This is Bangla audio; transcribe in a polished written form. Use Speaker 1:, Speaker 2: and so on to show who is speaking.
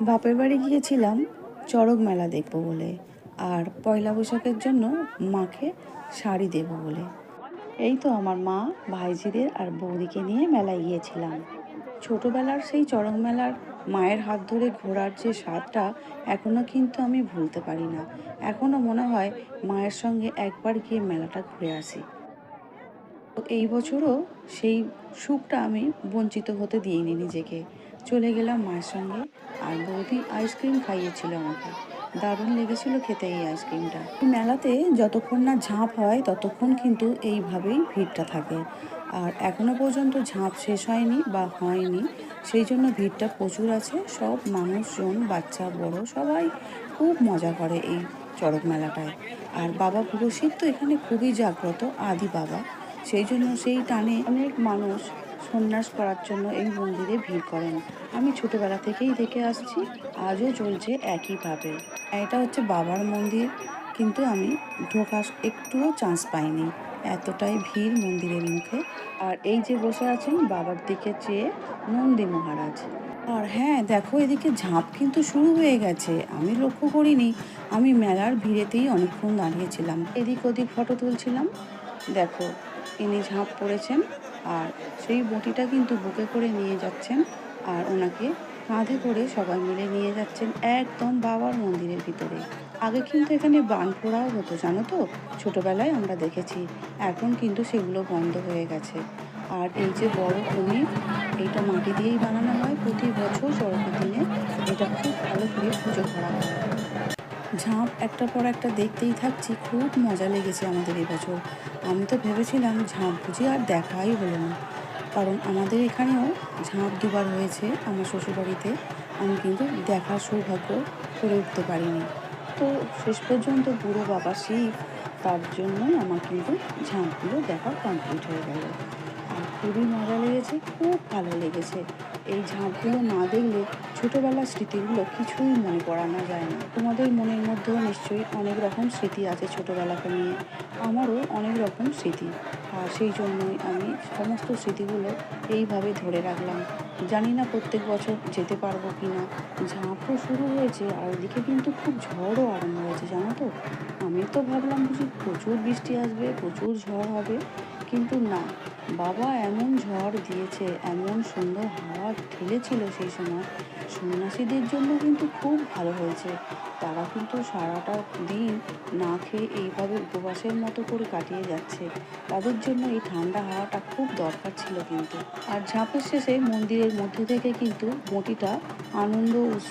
Speaker 1: বাপের বাড়ি গিয়েছিলাম চড়ক মেলা দেখবো বলে, আর পয়লা বৈশাখের জন্য মাকে শাড়ি দেবো বলে। এই তো আমার মা, ভাইঝিদের আর বৌদিকে নিয়ে মেলায় গিয়েছিলাম। ছোটবেলার সেই চড়ক মেলার মায়ের হাত ধরে ঘোরার যে স্বাদটা এখনও কিন্তু আমি ভুলতে পারি না। এখনও মনে হয় মায়ের সঙ্গে একবার গিয়ে মেলাটা ঘুরে আসি। তো এই বছরও সেই সুখটা আমি বঞ্চিত হতে দিইনি নিজেকে। চলে গেলাম মায়ের সঙ্গে, আর বৌদি আইসক্রিম খাইয়েছিল আমাকে। দারুণ লেগেছিল খেতে এই আইসক্রিমটা। মেলাতে যতক্ষণ না ঝাঁপ হয় ততক্ষণ কিন্তু এইভাবেই ভিড়টা থাকে। আর এখনো পর্যন্ত ঝাঁপ শেষ হয়নি বা হয়নি, সেই জন্য ভিড়টা প্রচুর আছে। সব মানুষজন, বাচ্চা বড় সবাই খুব মজা করে এই চড়ক মেলাটায়। আর বাবা পুরোহিত তো এখানে খুবই জাগ্রত, আদি বাবা। সেই জন্য সেই টানে অনেক মানুষ সন্ন্যাস করার জন্য এই মন্দিরে ভিড় করেন। আমি ছোটবেলা থেকেই দেখে আসছি, আজও চলছে একইভাবে। এটা হচ্ছে বাবার মন্দির, কিন্তু আমি ঢোকার একটুও চান্স পাইনি, এতটাই ভিড় মন্দিরের মুখে। আর এই যে বসে আছেন বাবার দিকে চেয়ে নন্দী মহারাজ। আর হ্যাঁ, দেখো এদিকে ঝাঁপ কিন্তু শুরু হয়ে গেছে, আমি লক্ষ্য করিনি। আমি মেলার ভিড়েতেই অনেকক্ষণ দাঁড়িয়েছিলাম, এদিক ওদিক ফটো তুলছিলাম। দেখো, ইনি ঝাঁপ পড়েছেন, আর সেই বটিটা কিন্তু বুকে করে নিয়ে যাচ্ছেন, আর ওনাকে কাঁধে করে সবাই মিলে নিয়ে যাচ্ছেন একদম বাবার মন্দিরের ভিতরে। আগে কিন্তু এখানে বান পোড়াও হতো, জানো তো, ছোটবেলায় আমরা দেখেছি। এখন কিন্তু সেগুলো বন্ধ হয়ে গেছে। আর এই যে বড় কুমির, এইটা মাটি দিয়েই বানানো হয় প্রতি বছর চড়কের দিনে। এটা খুব ভালো করে পুজো করা হয়। ঝাঁপ একটার পর একটা দেখতেই থাকছি, খুব মজা লেগেছে আমাদের এবছর। আমি তো ভেবেছিলাম ঝাঁপ বুঝি আর দেখাই হলো না, কারণ আমাদের এখানেও ঝাঁপ দুবার হয়েছে আমার শ্বশুরবাড়িতে। আমি কিন্তু দেখার সৌভাগ্য করে উঠতে পারিনি। তো শেষ পর্যন্ত বুড়ো বাবা শিব, তার জন্যই আমার কিন্তু ঝাঁপগুলো দেখা কমপ্লিট হয়ে গেল। আর খুবই মজা লেগেছে, খুব ভালো লেগেছে। এই ঝাঁপগুলো না দেখলে ছোটোবেলার স্মৃতিগুলো কিছুই মনে পড়ানো যায় না। তোমাদের মনের মধ্যেও নিশ্চয়ই অনেক রকম স্মৃতি আছে ছোটোবেলাকে নিয়ে, আমারও অনেক রকম স্মৃতি। আর সেই জন্যই আমি সমস্ত স্মৃতিগুলো এইভাবে ধরে রাখলাম। জানি না প্রত্যেক বছর যেতে পারবো কি না। ঝাঁপও শুরু হয়েছে, আর ওদিকে কিন্তু খুব ঝড়ও আরম্ভ হয়েছে, জানো তো। আমি তো ভাবলাম বুঝি প্রচুর বৃষ্টি আসবে, প্রচুর ঝড় হবে, কিন্তু না। বাবা এমন ঝড় দিয়েছে, এমন সুন্দর হাওয়া ঠেলেছিল সেই সময়, সন্ন্যাসীদের জন্য কিন্তু খুব ভালো হয়েছে। তারা কিন্তু সারাটা দিন না খেয়ে এইভাবে উপবাসের মতো করে কাটিয়ে যাচ্ছে। তাদের জন্য এই ঠান্ডা হাওয়াটা খুব দরকার ছিল কিন্তু। আর ঝাঁপের শেষে মন্দিরের মধ্যে থেকে কিন্তু বটিটা আনন্দ